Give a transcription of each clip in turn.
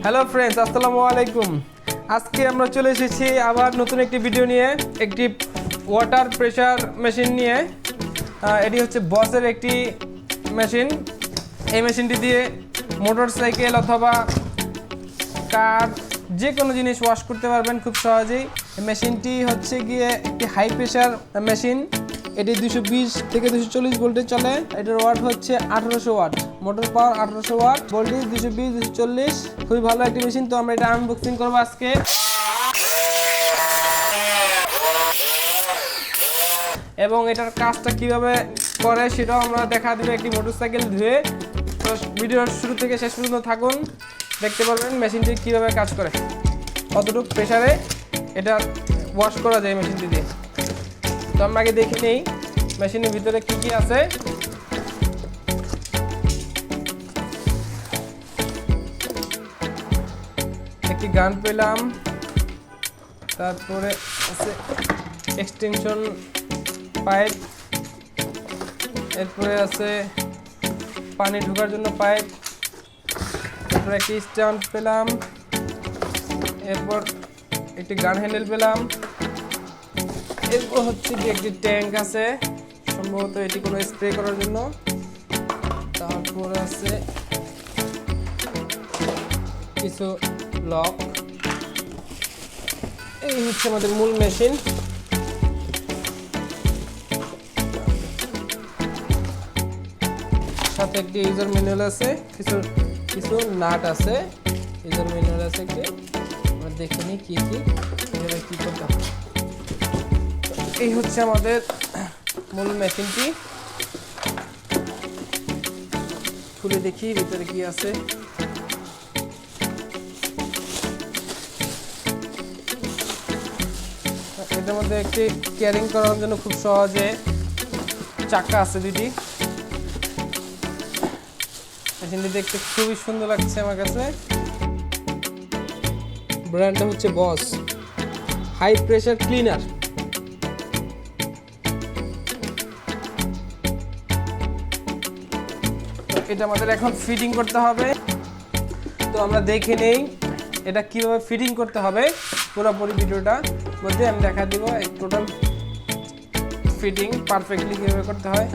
Hello friends, আসসালামু আলাইকুম। আজকে আমরা চলে এসেছি আবার নতুন একটি ভিডিও নিয়ে, একটি ওয়াটার প্রেশার মেশিন নিয়ে। এটি হচ্ছে বসের একটি মেশিন। এই মেশিনটি দিয়ে মোটরসাইকেল অথবা কার যে কোনো জিনিস ওয়াশ করতে পারবেন খুব সহজেই। মেশিনটি হচ্ছে গিয়ে একটি হাই প্রেশার মেশিন। এটি 220 থেকে 240 ভোল্টে চলে। এটার ওয়াট হচ্ছে 1800 watt, motor power 1800 watt, voltage 220 240। খুবই ভালো একটি মেশিন। তো আমরা এটা আনবক্সিং করবো আজকে, এবং এটার কাজটা কিভাবে করে সেটাও আমরা দেখা দেবো একটি মোটরসাইকেল ধুয়ে। তো ভিডিওর শুরু থেকে শেষ পর্যন্ত থাকুন, দেখতে পারবেন মেশিনটি কিভাবে কাজ করে, কতটুকু প্রেসারে এটা ওয়াশ করা যায় মেশিনটি দিয়ে। তো আমরা আগে দেখে নেই মেশিনের ভিতরে কি কি আছে। একটি গান পেলাম, তারপরে আছে এক্সটেনশন পাইপ, এরপরে আছে পানি ঢোকার জন্য পাইপ, এরপর একটি স্ট্যান্ড পেলাম, এরপর একটি গান হ্যান্ডেল পেলাম, এরপর হচ্ছে যে একটি ট্যাঙ্ক আছে, সম্ভবত এটি কোনো স্প্রে করার জন্য। তারপর আছে কিছু লক। এই হচ্ছে আমাদের মূল মেশিন। সাথে একটি ইউজার ম্যানুয়াল আছে, কিছু কিছু নাট আছে, ইউজার ম্যানুয়াল আছে একটি। আমরা দেখে নিই কি কি কি করতে হবে। এই হচ্ছে আমাদের মূল মেশিনটি। খুলে দেখি ভিতরে কি আছে। এটার মধ্যে একটি ক্যারিং করার জন্য খুব সহজে চাকা আছে দুটি। মেশিনটি দেখতে খুবই সুন্দর লাগছে আমার কাছে। ব্র্যান্ডটা হচ্ছে বস হাই প্রেসার ক্লিনার। এটা আমাদের এখন ফিটিং করতে হবে। তো আমরা দেখে নেই এটা কিভাবে ফিটিং করতে হবে। পুরোপুরি ভিডিওটা মধ্যে আমি দেখা দিব টোটাল ফিটিং পারফেক্টলি কিভাবে করতে হয়।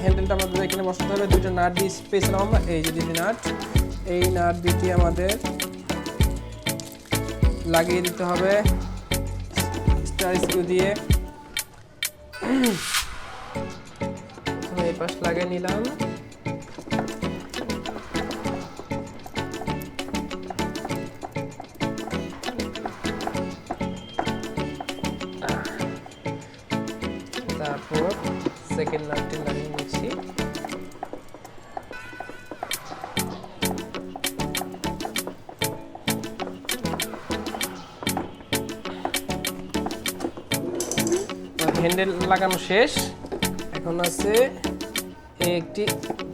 হ্যান্ডেলটা আমাদের এখানে বসাতে হবে। দুটো নাট দিয়ে পেয়েছিলাম আমরা, এই যে দুটি নাট, এই নাট দুটি আমাদের লাগিয়ে দিতে হবে স্টার স্ক্রু দিয়ে। এই পাশ লাগিয়ে নিলাম। তারপর সেকেন্ড নাটটি লাগিয়ে নিচ্ছি। হ্যান্ডেল লাগানো শেষ। এখন আছে একটি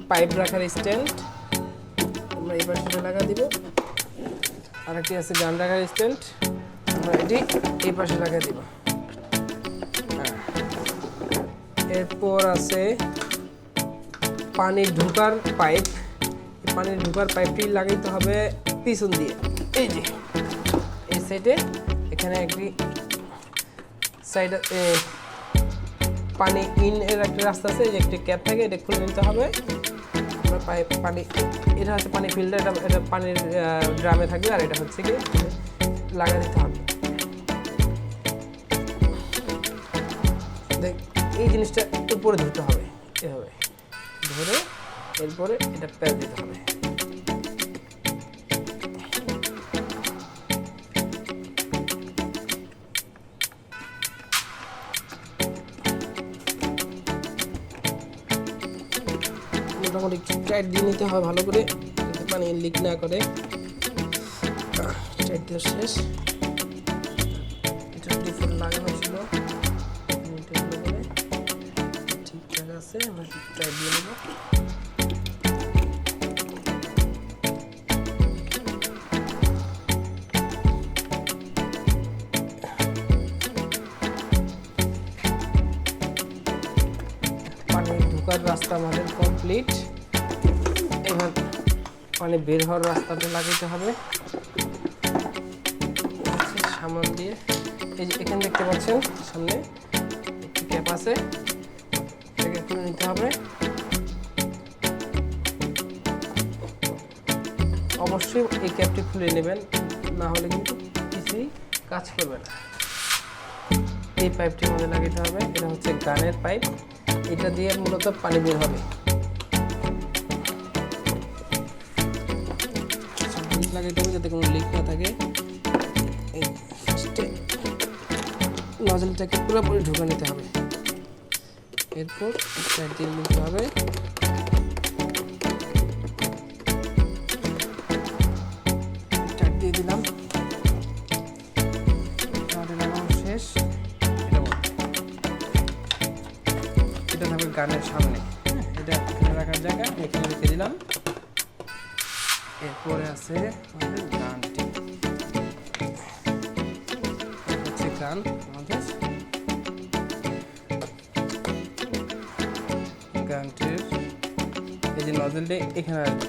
পাইপ রাখার স্ট্যান্ড, আমরা এই পাশে লাগা দিব। আর একটি আছে গান রাখার স্ট্যান্ড, আমরা এটি এই পাশে লাগা দিব। এরপর আছে পানি ঢোকার পাইপ। পানির ঢোকার পাইপটি লাগাইতে হবে পিছন দিয়ে, এই যে এই সাইডে। এখানে একটি সাইডে পানি ইন এর একটা রাস্তা আছে, যে একটি ক্যাপ থাকে, এটা খুলে নিতে হবে। পাইপ পানি, এটা হচ্ছে পানি ফিল্টার, এটা পানির ড্রামে থাকবে, আর এটা হচ্ছে কি লাগা দিতে হবে। দেখ, এই জিনিসটা উপরে ধরতে হবে, এভাবে ধরে এরপরে এটা প্যাচ দিতে হবে। মোটামুটি টাইট দিয়ে নিতে হয় ভালো করে, যাতে পানি লিক না করে। টাইট দেওয়া শেষ। এটা ডিফল্ট লাগানো ছিল, ঠিকঠাক আছে। আমরা টাইট দিয়ে নেব। পানি ঢোকার রাস্তা আমাদের কমপ্লিট। এবার পানি বের হওয়ার রাস্তাটা লাগাইতে হবে সামনে দিয়ে। এই যে এখানে দেখতে পাচ্ছেন সামনে একটি ক্যাপ আছে, এটাকে খুলে নিতে হবে। অবশ্যই এই ক্যাপটি খুলে নেবেন, না হলে কিন্তু কিছুই কাজ করবে না। এই পাইপটির মধ্যে লাগাতে হবে, এটা হচ্ছে গানের পাইপ, এটা দিয়ে মূলত পানি বের হবে। লাগাইতে হবে যাতে কোনো লিক না থাকে। এই ফার্স্টে নজলটাকে পুরোপুরি ঢুকে নিতে হবে, এরপর সাইড দিয়ে নিতে হবে। স্টার্ট দিয়ে দিলাম, শেষ। এটা থাকবে গানের সামনে, এটা এখানে রাখার জায়গা, এখানে রেখে দিলাম। এরপরে আছে আমাদের গানটি, হচ্ছে গান আমাদের গানটির এই যে নজলটি এখানে আসবে।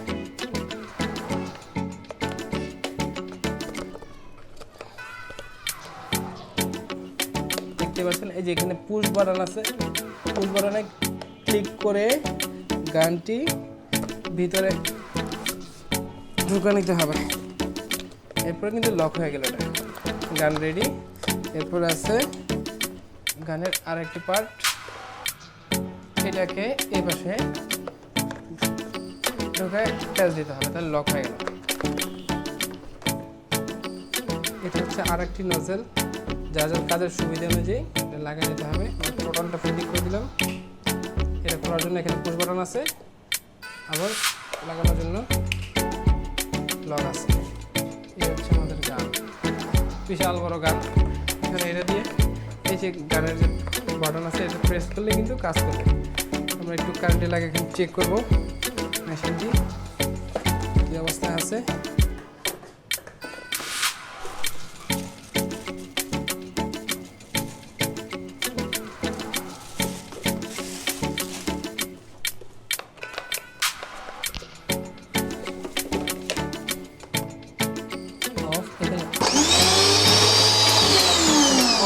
দেখতে পাচ্ছেন এই যে এখানে পুশ বাটন আছে, পুশ বাটনে ক্লিক করে গানটি ভিতরে ঢুকে নিতে হবে। এরপরে কিন্তু লক হয়ে গেল, এটা গান রেডি। এরপর আছে গানের আরেকটি পার্ট, এটাকে এই পাশে ঢুকে প্যাচ দিতে হবে, তাহলে লক হয়ে গেল। এটা হচ্ছে আরেকটি নজল, যার যার কাজের সুবিধা অনুযায়ী এটা লাগিয়ে নিতে হবে। টোটালটা ফিটিং করে দিলাম। এটা করার জন্য এখানে পুশ বাটন আছে, আবার লাগানোর জন্য লক আছে। এই হচ্ছে আমাদের গান, বিশাল বড় গান। এখানে এটা দিয়ে এই যে গানের যে বাটন আছে, এটা প্রেস করলে কিন্তু কাজ করবে। আমরা একটু কারেন্টে লাগে এখানে চেক করবো মেশিনটি কী অবস্থায় আছে।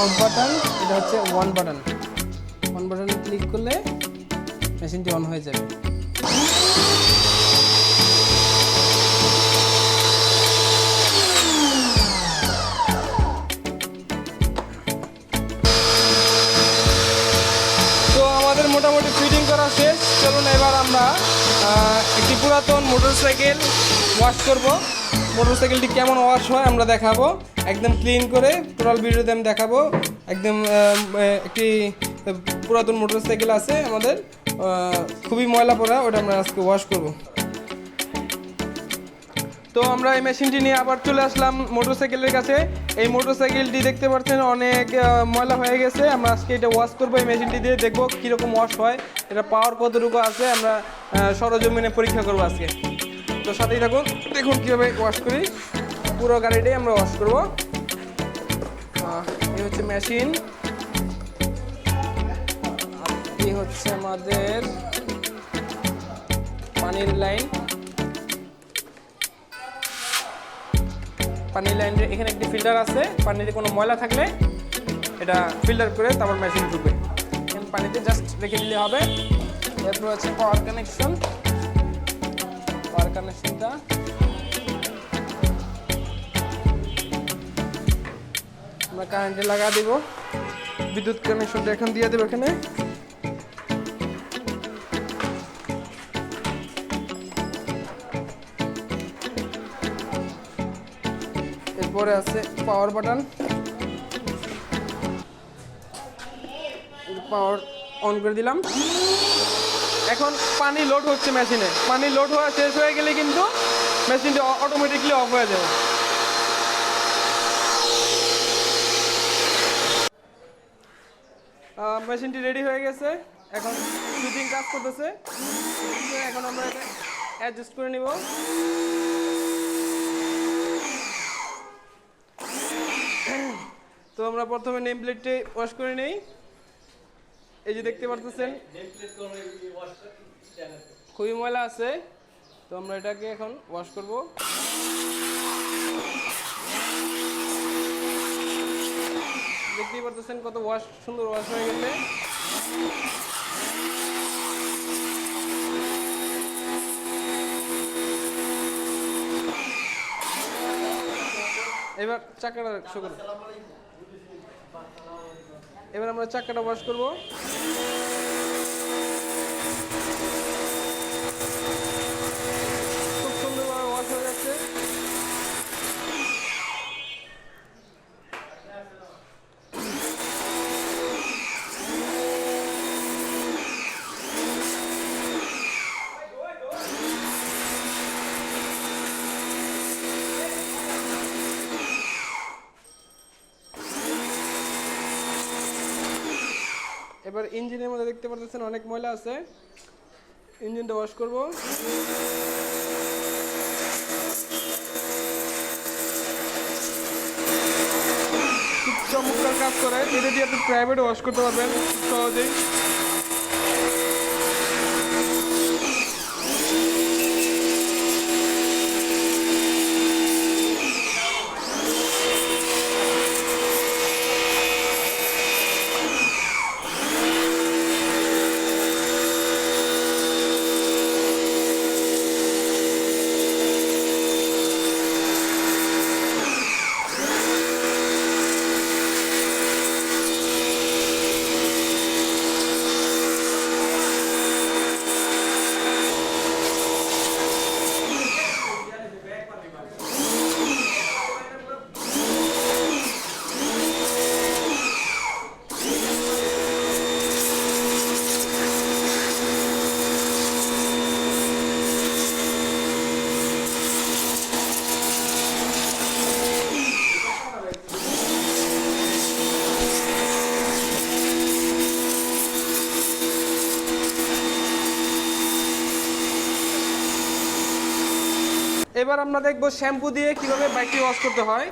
অফ বাটন, এটা হচ্ছে অন বাটন। অন বাটনে ক্লিক করলে মেশিনটি অন হয়ে যাবে। তো আমাদের মোটামুটি ফিটিং করা শেষ। চলুন এবার আমরা একটি পুরাতন মোটরসাইকেল ওয়াশ করব। মোটরসাইকেলটি কেমন ওয়াশ হয় আমরা দেখাবো, একদম ক্লিন করে টোটাল ভিডিওতে আমি দেখাবো। একদম একটি পুরাতন মোটরসাইকেল আছে আমাদের, খুবই ময়লা পড়া, ওটা আমরা আজকে ওয়াশ করব। তো আমরা এই মেশিনটি নিয়ে আবার চলে আসলাম মোটরসাইকেলের কাছে। এই মোটরসাইকেলটি দেখতে পাচ্ছেন অনেক ময়লা হয়ে গেছে। আমরা আজকে এটা ওয়াশ করবো, এই মেশিনটি দিয়ে দেখবো কীরকম ওয়াশ হয়, এটা পাওয়ার কতটুকু আছে আমরা সরজমিনে পরীক্ষা করবো আজকে। তো সাথেই থাকুন, দেখুন কীভাবে ওয়াশ করি। পুরো গাড়িটাই আমরা ওয়াশ করবো। এই হচ্ছে মেশিন, এই হচ্ছে আমাদের পানির লাইন। পানির লাইনের এখানে একটি ফিল্টার আছে, পানিতে কোনো ময়লা থাকলে এটা ফিল্টার করে তারপর মেশিন ঢুকবে। এখানে পানিতে জাস্ট রেখে দিলে হবে। এরপর হচ্ছে পাওয়ার কানেকশন, পাওয়ার কানেকশনটা আমরা কারেন্টে লাগা দিব। বিদ্যুৎ কানেকশনটা এখন দিয়ে দেবো এখানে। এরপরে আছে পাওয়ার বাটন, পাওয়ার অন করে দিলাম। এখন পানি লোড হচ্ছে মেশিনে, পানি লোড হওয়া শেষ হয়ে গেলে কিন্তু মেশিনটি অটোমেটিকলি অফ হয়ে যাবে। মেশিনটি রেডি হয়ে গেছে, এখন সুইচিং কাজ করতেছে। এখন আমরা এটা অ্যাডজাস্ট করে নিব। তো আমরা প্রথমে নেম প্লেটটি ওয়াশ করে নেই। এই যে দেখতে পারতেছেন খুবই ময়লা আছে, তো আমরা এটাকে এখন ওয়াশ করব। দেখতেই পারতেছেন কত সুন্দর ওয়াশ হয়ে গেছে। এবার চাকাটা শো করব। এবার আমরা চাকাটা ওয়াশ করব। খুব সুন্দরভাবে ওয়াশ হয়ে যাচ্ছে। এবার ইঞ্জিনের মধ্যে দেখতে পাচ্ছেন অনেক ময়লা আছে, ইঞ্জিনটা ওয়াশ করব। খুব চমৎকার কাজ করে, এটা দিয়ে আপনি প্রাইভেট ওয়াশ করতে পারবেন খুব সহজেই। এবার আমরা দেখব শ্যাম্পু দিয়ে কিভাবে বাইকটি ওয়াশ করতে হয়।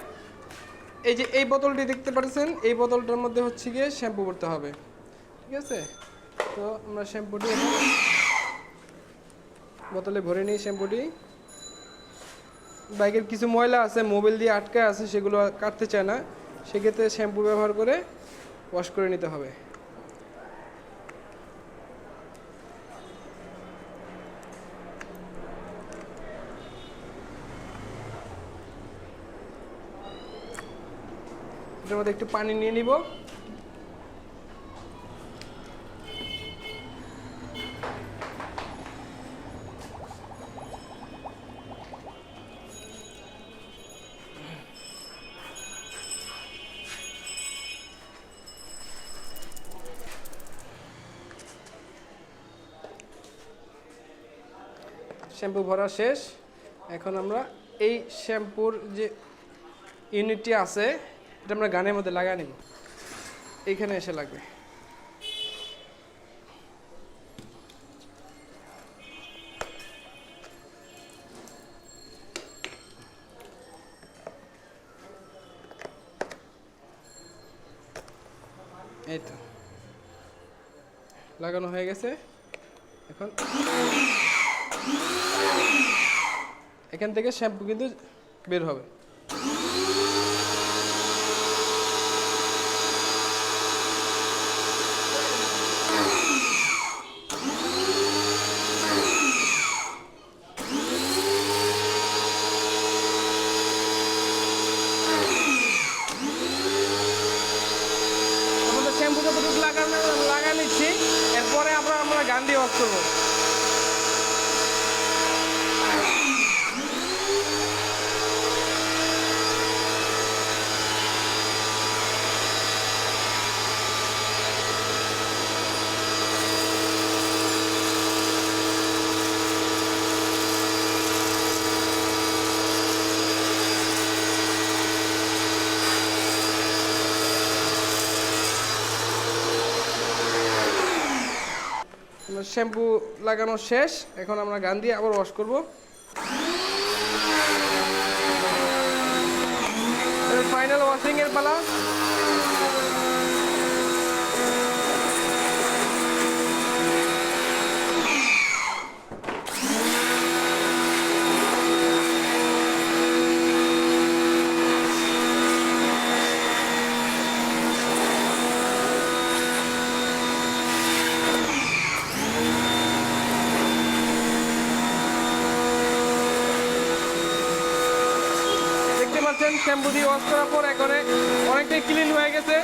এই যে এই বোতলটি দেখতে পাচ্ছেন, এই বোতলটার মধ্যে হচ্ছে গিয়ে শ্যাম্পু করতে হবে, ঠিক আছে? তো আমরা শ্যাম্পুটি বোতলে ভরে নিই। শ্যাম্পুটি, বাইকের কিছু ময়লা আছে মোবিল দিয়ে আটকে আছে, সেগুলো কাটতে চায় না, সেক্ষেত্রে শ্যাম্পু ব্যবহার করে ওয়াশ করে নিতে হবে। এটার মধ্যে একটু পানি নিয়ে নিব। শ্যাম্পু ভরা শেষ। এখন আমরা এই শ্যাম্পুর যে ইউনিটটি আছে এটা আমরা গানের মধ্যে লাগাই নিব, এইখানে এসে লাগবে। এই তো লাগানো হয়ে গেছে। এখন এখান থেকে শ্যাম্পু কিন্তু বের হবে। আমাদের শ্যাম্পু যতটুকু লাগা নিচ্ছি, এরপরে আমরা গান দিয়ে ওয়াশ করবো। শ্যাম্পু লাগানো শেষ, এখন আমরা গান দিয়ে আবার ওয়াশ করব। ফাইনাল ওয়াশিং এর পালা। পাচ্ছেন শ্যাম্পু দিয়ে ওয়াশ করার পর এখানে অনেকটাই ক্লিন হয়ে গেছে।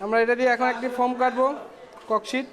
আমরা এটা দিয়ে এখন একটি ফোম কাটবো, ককশিট।